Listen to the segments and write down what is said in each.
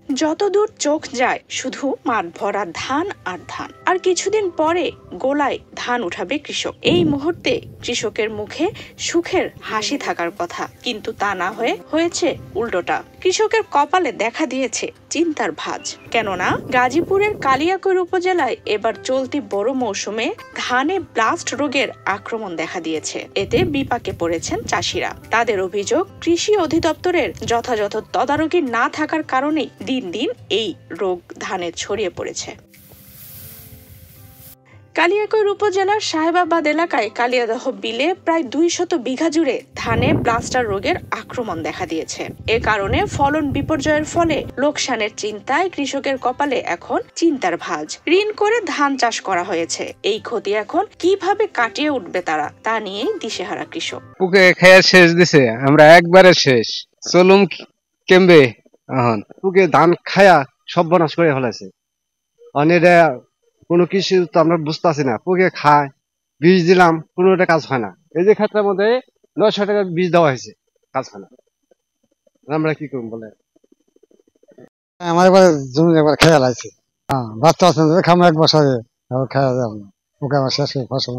যতদূর চোখ যায় শুধু মাঠ ভরা ধান আর ধান। আর কিছুদিন পরে গোলায় ধান উঠাবে কৃষক। এই মুহূর্তে কৃষকের মুখে সুখের হাসি থাকার কথা, কিন্তু তা না হয়ে হয়েছে উল্টোটা। কৃষকের কপালে দেখা দিয়েছে চিন্তার ভাঁজ। কেননা গাজীপুরের কালিয়াকৈর উপজেলায় এবার চলতি বড় মৌসুমে ধানে ব্লাস্ট রোগের আক্রমণ দেখা দিয়েছে। এতে বিপাকে পড়েছেন চাষিরা। তাদের অভিযোগ, কৃষি অধিদপ্তরের যথাযথ তদারকি না থাকার কারণেই দিন দিন এই রোগ ধানে ছড়িয়ে পড়েছে। কালিয়াকৈর উপজেলার সাহেবাবাদ এলাকায় কালিয়াদহ বিলে প্রায় 200 বিঘা জুড়ে ধানে ব্লাস্টার রোগের আক্রমণ দেখা দিয়েছে। এ কারণে ফলন বিপর্যয়ের ফলে লোকসানের চিন্তায় কৃষকের কপালে এখন চিন্তার ভাঁজ। ঋণ করে ধান চাষ করা হয়েছে। এই ক্ষতি এখন কিভাবে কাটিয়ে উঠবে তারা, তা নিয়ে দিশেহারা কৃষক। পুকে খেয়ে শেষ দিছে, আমরা একবারে শেষ। চলুম কেমবে এখন পুকে ধান খায়া সব বনাশ করে ফেলেছে। অনেকটা কোনো কৃষি তো আমরা বুঝতে পারছি না। পুকে খায়, বীজ দিলাম, কোনোটা কাজ হয় না। এই যে ক্ষেত্রের মধ্যে 900 টাকা বীজ দেওয়া হয়েছে, কাজ হয় না। আমরা কি করবো বলে? আমার এবার জমি একবার খেয়াল আছে, বাচ্চা আছে খাম 1 বছরে খেয়া যাবে না। ওকে আমার শেষ ফসল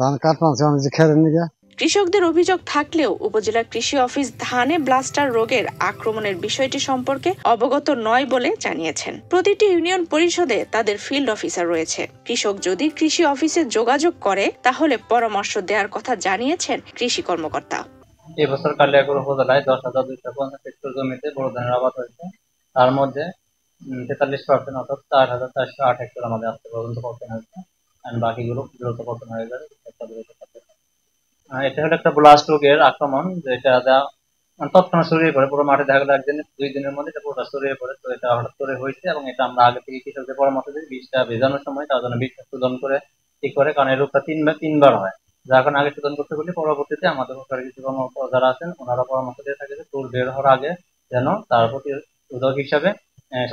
ধান কাটলাম যে খেয়ে নিয়ে। কৃষকদের অভিযোগ থাকলেও উপজেলা কৃষি অফিস ধানে ব্লাস্টার রোগের আক্রমণের বিষয়টি সম্পর্কে অবগত নয় বলে জানিয়েছেন। প্রতিটি ইউনিয়ন পরিষদে তাদের ফিল্ড অফিসার রয়েছে। কৃষক যদি কৃষি অফিসে যোগাযোগ করে তাহলে পরামর্শ দেওয়ার কথা জানিয়েছেন কৃষি কর্মকর্তা। এবছর কালিয়াকৈর উপজেলায় 10,250 হেক্টর জমিতে বোরো ধানের আবাদ হয়েছে। তার মধ্যে 43% অর্থাৎ 4,408 হেক্টর আমাদের আজকে পর্যন্ত পতন হয়েছে। বাকিগুলো দ্রুত পতন হয়ে যাবে। এটা হলো একটা ব্লাস্ট রোগের আক্রমণ, যেটা তৎক্ষণাৎ ছড়িয়ে পড়ে পুরো মাঠে। দেখা গেল 1-2 দিনের মধ্যে এটা পুরোটা ছড়িয়ে পড়ে। তো এটা হঠাৎ করে হয়েছে এবং এটা আমরা আগে থেকে কৃষকদের পরামর্শ দিই বীজটা ভেজানোর সময় তার জন্য বীজটা শোধন করে ঠিক করে, কারণ এই রোগটা 3বার হয়। যার কারণে আগে শোধন করতে বলি, পরবর্তীতে আমাদের সরকারি কিছু কর্মকর্তা যারা আছেন ওনারা পরামর্শ দিয়ে থাকে যে তোর বের হওয়ার আগে যেন তার প্রতিরোধক হিসাবে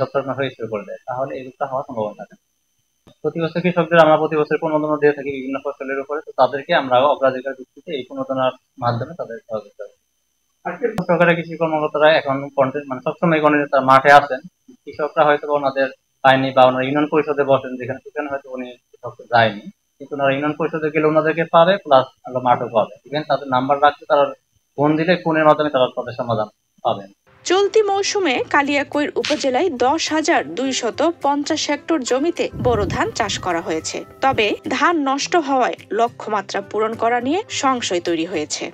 সতর্কভাবে স্প্রে করে দেয়, তাহলে এই রোগটা হওয়ার সম্ভাবনা থাকে। প্রতি বছর কৃষকদের আমরা প্রতি বছর প্রণোদনা দিয়ে থাকি বিভিন্ন ফসলের উপরে। তো তাদেরকে আমরা অগ্রাধিকার ভিত্তিতে এই প্রণোদনার মাধ্যমে তাদের সহযোগিতা করি। সরকারের কৃষি কর্মকর্তারা এখন সবসময় তার মাঠে আছেন। কৃষকরা হয়তো ওনাদের পায়নি বা ওনারা ইউনিয়ন পরিষদে বসেন, সেখানে হয়তো উনি কৃষক যায়নি, কিন্তু ওনারা ইউনিয়ন পরিষদে গেলে ওনাদেরকে পাবে, প্লাস মাঠও পাবে। ইভেন তাদের নাম্বার রাখছে, তারা ফোন দিলে ফোনের মাধ্যমে তারা তাদের সমাধান পাবেন। চলতি মৌসুমে কালিয়াকৈর উপজেলায় 10,250 হেক্টর জমিতে বোরো ধান চাষ করা হয়েছে। তবে ধান নষ্ট হওয়ায় লক্ষ্যমাত্রা পূরণ করা নিয়ে সংশয় তৈরি হয়েছে।